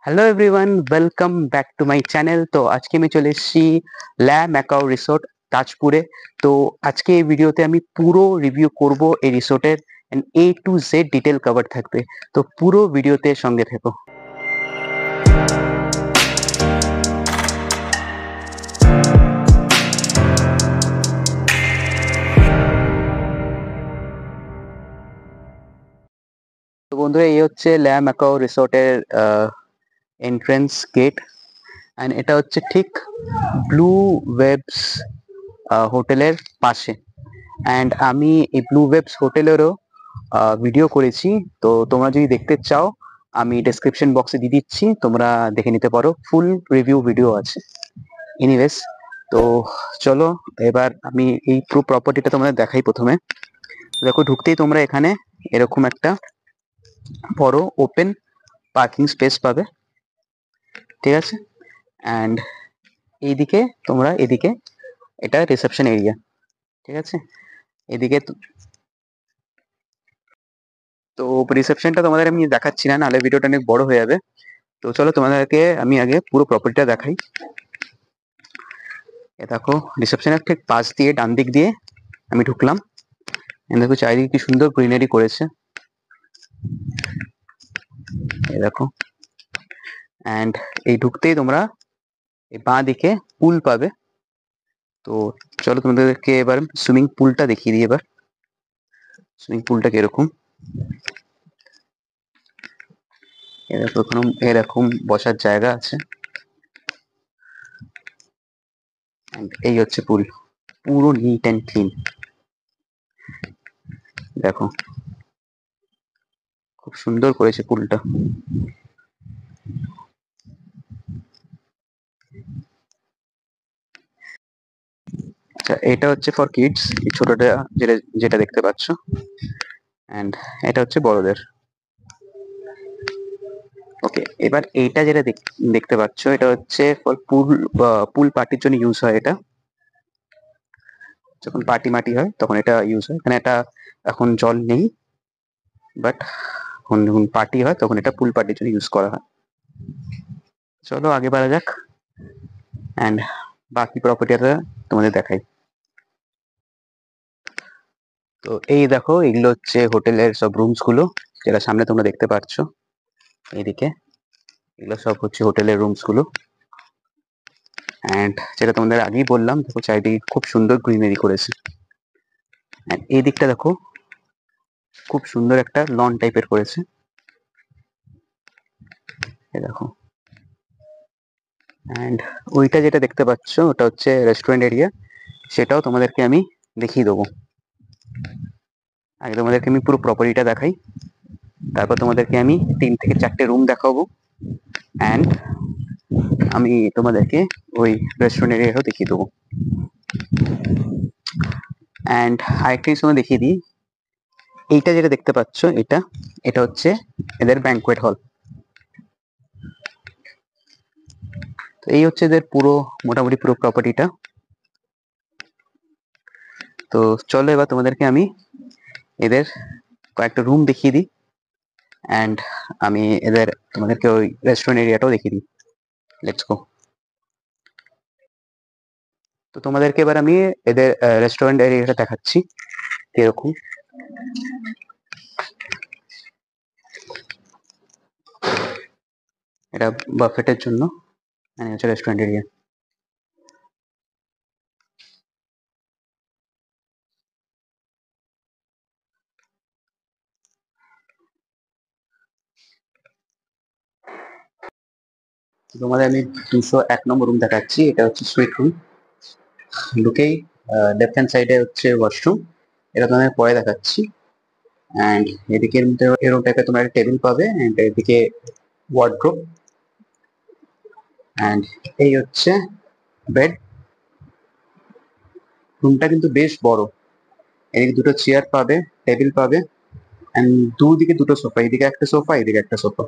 Hello everyone, welcome back to my channel. তো আজকে আমি চলে এসেছি ল্যা ম্যাকাও রিসোর্ট তাজপুরে। তো আজকে এই ভিডিওতে আমি পুরো রিভিউ করব এই রিসোর্টের, এ টু জেড ডিটেল কভার থাকবে। তো পুরো ভিডিওতে সঙ্গে থেকো। তো বন্ধুরা, এই হচ্ছে ল্যা ম্যাকাও রিসোর্টের এন্ট্রেন্স গেট, অ্যান্ড এটা হচ্ছে ঠিক ব্লু ওয়েবস হোটেলের পাশে। অ্যান্ড আমি এই ব্লু ওয়েবস হোটেলেরও ভিডিও করেছি। তো তোমরা যদি দেখতে চাও, আমি ডেসক্রিপশন বক্সে দিয়ে দিচ্ছি, তোমরা দেখে নিতে পারো। ফুল রিভিউ ভিডিও আছে। এনিওয়েজ, তো চলো এবার আমি এই পুরো প্রপার্টিটা তোমাদের দেখাই। প্রথমে দেখো, ঢুকতেই তোমরা এখানে এরকম একটা বড় ওপেন পার্কিং স্পেস পাবে, ঠিক আছে? অ্যান্ড এইদিকে তোমরা, এদিকে এটা রিসেপশন এরিয়া, ঠিক আছে? এদিকে তো রিসেপশনটা তোমাদের আমি দেখাচ্ছি না, নাহলে ভিডিওটা অনেক বড় হয়ে যাবে। তো চলো তোমাদেরকে আমি আগে পুরো প্রপার্টিটা দেখাই। এ দেখো, রিসেপশনের ঠিক পাশ দিয়ে ডান দিক দিয়ে আমি ঢুকলাম। দেখো চারিদিকে কি সুন্দর গ্রিনারি করেছে, এই দেখো। অ্যান্ড এই ঢুকতেই তোমরা এই বাঁ দিকে পুল পাবে। তো চলো তোমাদেরকে এবার সুইমিং পুলটা দেখিয়ে দিই। এবার সুইমিং পুলটা কিরকম, এরকম এরকম বসার জায়গা আছে। এই হচ্ছে পুল, পুরো নিট অ্যান্ড ক্লিন। দেখো খুব সুন্দর করেছে পুলটা। আচ্ছা, এটা হচ্ছে ফর কিডস, ছোটটা যেটা যেটা দেখতে পাচ্ছ। অ্যান্ড এটা হচ্ছে বড়দের। ওকে, এবার এইটা যেটা দেখতে পাচ্ছ, এটা হচ্ছে ফর পুল। পুল পার্টির জন্য ইউজ হয় এটা। যখন পার্টি মাটি হয় তখন এটা ইউজ হয়। এখানে এটা এখন জল নেই, বাট যখন পার্টি হয় তখন এটা পুল পার্টির জন্য ইউজ করা হয়। চলো আগে বাড়া যাক, অ্যান্ড বাকি প্রপার্টিটা তোমাদের দেখাই। তো এই দেখো, এগুলো হচ্ছে হোটেলের সব রুমস গুলো, যেটা সামনে তোমরা দেখতে পাচ্ছ। এইদিকে এগুলো সব হচ্ছে হোটেলের রুমস গুলো। অ্যান্ড যেটা তোমাদের আগেই বললাম, দেখো চারিদিকে খুব সুন্দর গ্রিনারি করেছে। অ্যান্ড এই দিকটা দেখো, খুব সুন্দর একটা লন টাইপের করেছে, এই দেখো। অ্যান্ড ওইটা যেটা দেখতে পাচ্ছ, ওটা হচ্ছে রেস্টুরেন্ট এরিয়া, সেটাও তোমাদেরকে আমি দেখিয়ে দেবো। আগে তোমাদেরকে আমি পুরো প্রপার্টিটা দেখাই, তারপর তোমাদেরকে আমি 3 থেকে 4টে রুম দেখাবো। অ্যান্ড আমি তোমাদেরকে ওই রেস্টুরেন্ট এরিয়াটাও দেখিয়ে দেবো। অ্যান্ড আরেকটা জিনিস তোমাদের দেখিয়ে দিই, এইটা যেটা দেখতে পাচ্ছ, এটা এটা হচ্ছে এদের ব্যাংকোয়েট হল। তো এই হচ্ছে এদের পুরো মোটামুটি পুরো প্রপার্টিটা। তো চলো এবার তোমাদেরকে আমি এদের কয়েকটা রুম দেখিয়ে দিই, অ্যান্ড আমি এদের তোমাদেরকে ওই রেস্টুরেন্ট এরিয়াটাও দেখিয়ে দিই। Let's go. তো তোমাদেরকে এবার আমি এদের রেস্টুরেন্ট এরিয়াটা দেখাচ্ছি কিরকম। এটা বাফেটের জন্য, মানে হচ্ছে রেস্টুরেন্ট এরিয়া। তোমাদের আমি 201 নম্বর রুম দেখাচ্ছি। এটা হচ্ছে সুইট রুম। ঢুকেই লেফট হ্যান্ড সাইডে হচ্ছে ওয়াশরুম, এটা তোমাদের পরে দেখাচ্ছি। অ্যান্ড এদিকে এরকম টাইপের তোমরা একটা টেবিল পাবে, অ্যান্ড এদিকে ওয়ার্ড্রোব। অ্যান্ড এই হচ্ছে বেড। রুমটা কিন্তু বেশ বড়। এদিকে দুটো চেয়ার পাবে, টেবিল পাবে, অ্যান্ড দুদিকে দুটো সোফা, এদিকে একটা সোফা, এদিকে একটা সোফা,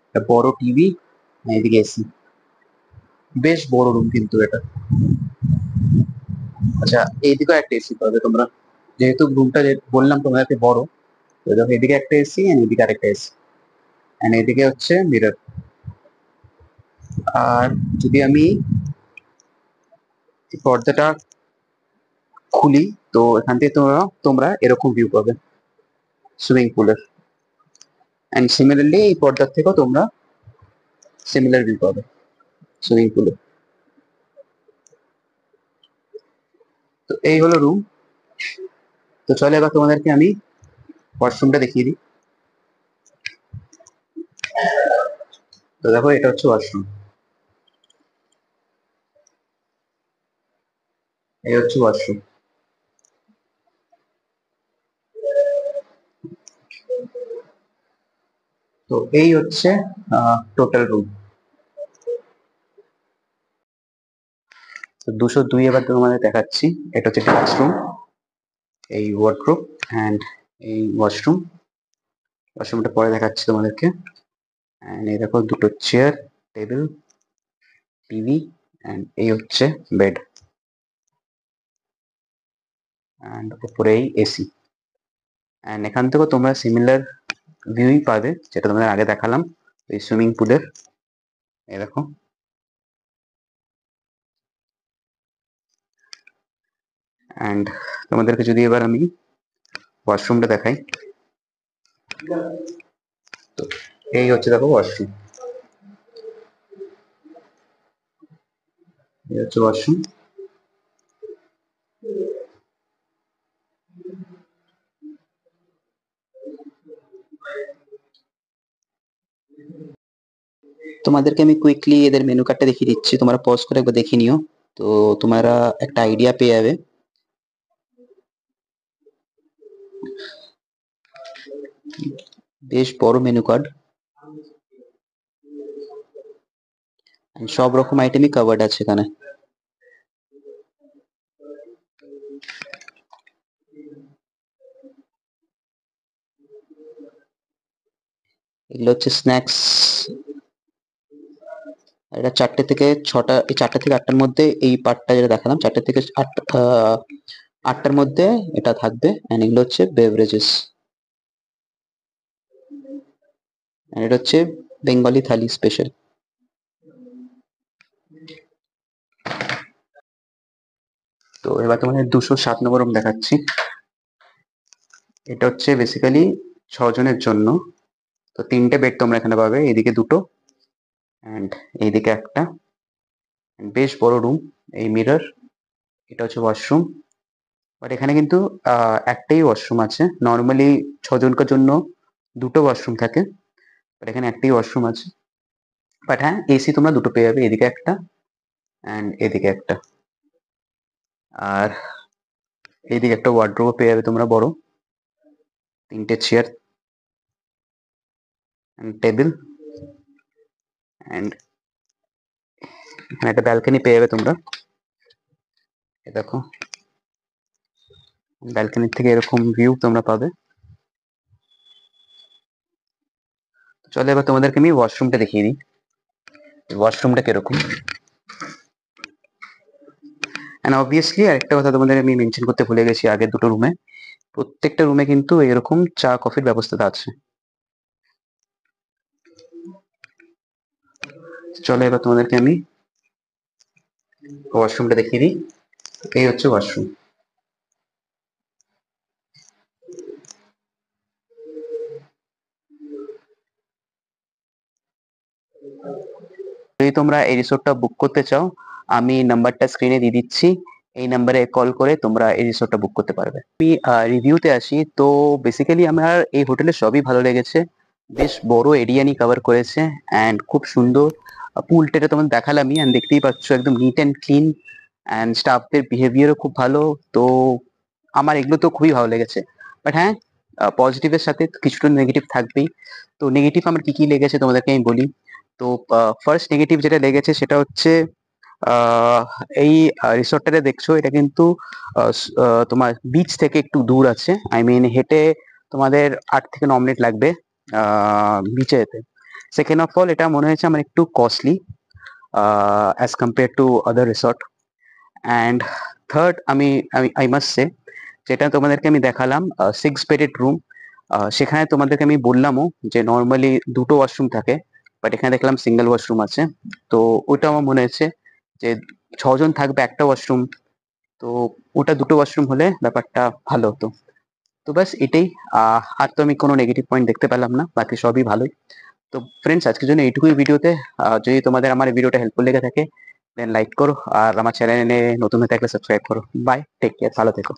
একটা বড় টিভি, এদিকে এসি। বেশ বড় রুম কিন্তু এটা। আচ্ছা, এইদিকেও একটা এসি পাবে তোমরা, যেহেতু রুমটা বললাম তোমাদেরকে বড়। তো দেখো, এদিকে একটা এসি, এদিকে আরেকটা এসি, এদিকে হচ্ছে মিরর। আর যদি আমি পর্দাটা খুলি, তো এখান থেকে তোমরা এরকম ভিউ পাবে সুইমিং পুলের। অ্যান্ড সিমিলারলি এই পর্দার থেকেও তোমরা সিমিলার ভিউ পাবে সুইমিং পুলে। তো এই হলো রুম। তো চলো এবার তোমাদেরকে আমি ওয়াশরুমটা দেখিয়ে দিই। তো দেখো, এটা হচ্ছে ওয়াশরুম, এই হচ্ছে ওয়াশরুম। তো এই হচ্ছে টোটাল রুম। তো 202 এবার তোমাদের দেখাচ্ছি। এটা হচ্ছে ক্লাসরুম, এই ওয়ার্ডরোব অ্যান্ড এই ওয়াশরুম। ওয়াশরুমটা পরে দেখাচ্ছি তোমাদেরকে। অ্যান্ড এই দেখো, দুটো চেয়ার, টেবিল, টিভি, অ্যান্ড এই হচ্ছে বেড, অ্যান্ড উপরে এই এসি। অ্যান্ড এখান থেকেও তোমরা সিমিলার ভিউই পাবে যেটা তোমাদের আগে দেখালাম এই সুইমিং পুলের। এই দেখো। অ্যান্ড তোমাদেরকে যদি এবার আমি ওয়াশরুমটা দেখাই, তো এই হচ্ছে দেখো ওয়াশরুম, এই হচ্ছে ওয়াশরুম। তোমাদেরকে আমি কুইকলি এদের মেনু কার্ডটা দেখিয়ে দিচ্ছি, তোমরা পজ করে একবার দেখে নিও, তো তোমরা একটা আইডিয়া পেয়ে যাবে। বেশ বড় মেনু কার্ড, সব রকম আইটেমই কভার্ড আছে এখানে। এগুলো হচ্ছে স্ন্যাক্স। এটা 4টে থেকে 6টা, এই 4টে থেকে 8টার মধ্যে এই পার্টটা যেটা দেখালাম, 4টে থেকে 8টার মধ্যে এটা থাকবে। এন্ড এগুলো হচ্ছে বেভারেজেস, এটা হচ্ছে বেঙ্গলি থালি স্পেশাল। তো এবার তোমাদের 207 নম্বর রুম দেখাচ্ছি। এটা হচ্ছে বেসিক্যালি 6 জনের জন্য। তো 3টে বেড তোমরা এখানে পাবে, এদিকে দুটো অ্যান্ড এইদিকে একটা। বেশ বড় রুম, এই মিরর। এটা হচ্ছে ওয়াশরুম, বাট এখানে কিন্তু একটাই ওয়াশরুম আছে। নর্মালি 6জনকার জন্য দুটো ওয়াশরুম থাকে, বাট এখানে একটাই ওয়াশরুম আছে। বাট হ্যাঁ, এসি তোমরা দুটো পেয়ে যাবে, এদিকে একটা অ্যান্ড এদিকে একটা। আর এইদিকে একটা ওয়ার্ড্রোব পেয়ে যাবে তোমরা বড়, 3টে চেয়ার অ্যান্ড টেবিল, অ্যান্ড এখানে একটা ব্যালকনি পেয়ে যাবে তোমরা। এ দেখো, ব্যালকনির থেকে এরকম ভিউ তোমরা পাবে। চলো এবার তোমাদেরকে আমি ওয়াশরুমটা দেখিয়ে দিই, ওয়াশরুমটা কিরকম। অ্যান্ড অবভিয়াসলি আরেকটা কথা তোমাদের আমি মেনশন করতে ভুলে গেছি, আগের দুটো রুমে, প্রত্যেকটা রুমে কিন্তু এরকম চা কফির ব্যবস্থা আছে। চলো এবার তোমাদেরকে আমি ওয়াশরুমটা দেখিয়ে দিই। এই হচ্ছে ওয়াশরুম। যদি তোমরা এই রিসোর্টটা বুক করতে চাও, আমি নাম্বারটা স্ক্রিনে দিয়ে দিচ্ছি, এই নাম্বারে কল করে তোমরা এই রিসোর্টটা বুক করতে পারবে। আমি রিভিউতে আসি, তো বেসিক্যালি আমার এই হোটেলে সবই ভালো লেগেছে। বেশ বড় এরিয়া নিয়ে কভার করেছে অ্যান্ড খুব সুন্দর। পুলটা তোমাদের দেখালামই, অ্যান্ড দেখতেই পাচ্ছ একদম নিট অ্যান্ড ক্লিন, অ্যান্ড স্টাফদের বিহেভিয়ারও খুব ভালো। তো আমার এগুলো তো খুবই ভালো লেগেছে। বাট হ্যাঁ, পজিটিভের সাথে কিছুটা নেগেটিভ থাকবেই। তো নেগেটিভ আমার কি কি লেগেছে তোমাদেরকে আমি বলি। তো ফার্স্ট নেগেটিভ যেটা লেগেছে সেটা হচ্ছে আহ, এই রিসর্টটাতে দেখছো, এটা কিন্তু তোমার বিচ থেকে একটু দূর আছে। আই মিন হেঁটে তোমাদের 8 থেকে 9 মিনিট লাগবে বিচে যেতে। সেকেন্ড অফ অল, এটা মনে হয়েছে আমার একটু costly as compare to other resort. And third, আমি আই মাস্ট সে, যেটা তোমাদেরকে আমি দেখালাম 6 বেডেড রুম, সেখানে তোমাদেরকে আমি বললামও যে নর্মালি দুটো ওয়াশরুম থাকে, বাট এখানে দেখলাম সিঙ্গেল ওয়াশরুম আছে। তো ওটা আমার মনে হয়েছে যে 6 জন থাকবে একটা ওয়াশরুম, তো ওটা 2টো ওয়াশরুম হলে ব্যাপারটা ভালো হতো। তো ব্যাস এটাই। আর তো আমি কোনো নেগেটিভ পয়েন্ট দেখতে পেলাম না, বাকি সবই ভালোই। তো ফ্রেন্ডস আজকের জন্য এইটুকুই ভিডিওতে। যদি তোমাদের আমার এই ভিডিওটা হেল্পফুল লেগে থাকে দেন লাইক করো, আর আমার চ্যানেলে নতুন হয়ে থাকলে সাবস্ক্রাইব করো। বাই, টেক কেয়ার, ভালো থেকো।